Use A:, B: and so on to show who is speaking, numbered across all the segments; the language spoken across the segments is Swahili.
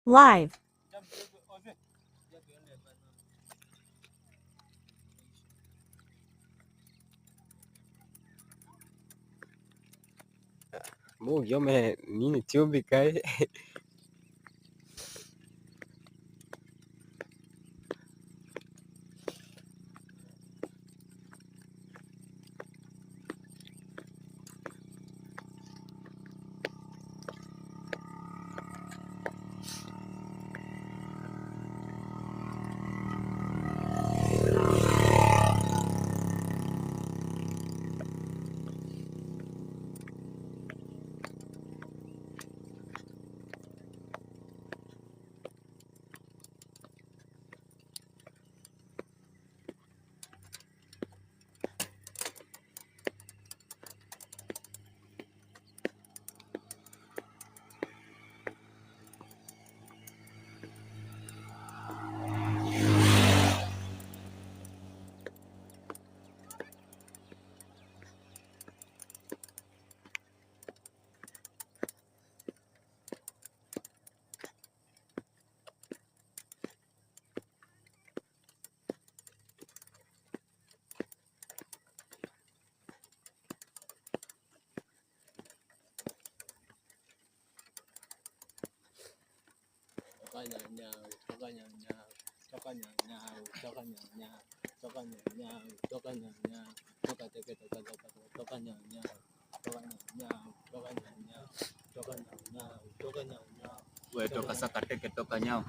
A: Live.
B: Mungu yome nini tube kai.
C: Toka Sakateke, toka Nyao.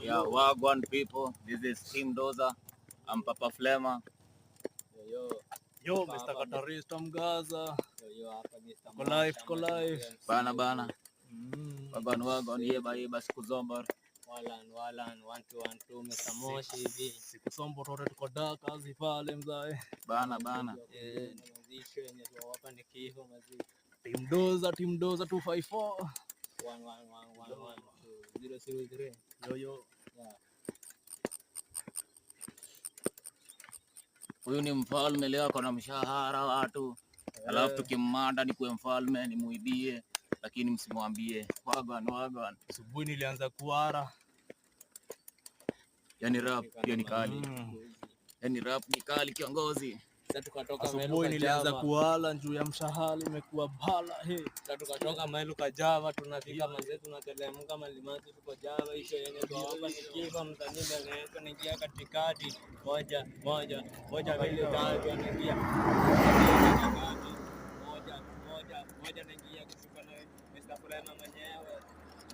C: Yeah, Wagwan people, this is Team Doza. I'm Papa Flema.
D: Yo, Mr. Katarista Mgaza. Ko live.
C: Bana. Wagwan, yeba siku zomba.
E: Walan 1212 Mr. Moshi hivi.
D: Siku sombo tote tuko daka kazi pale mzae.
C: Bana.
E: Mzisho yenye tuwapa ni kifo mazi.
D: Team Doza 254.
E: 003.
D: Yo.
E: Yeah.
C: Huyu ni mfalme leo ako na mshahara watu. Alafu tukimmanda ni kuwe mfalme ni muibie, lakini msimwambie. Wagwan.
D: Asubuhi nilianza kuara.
C: Yani rap hiyo ni kali. Yani rap ni kali kiongozi.
E: Sasa tukatoka
D: asubuhi nilianza kuala juu ya mshahara imekuwa bala
E: Sasa tukatoka Mailu Kajava tunafika manze tunatelemka Malimati tuko Java hicho yenye tuwapa nikifa mtaniba na niingia katikati moja vile tatu anaingia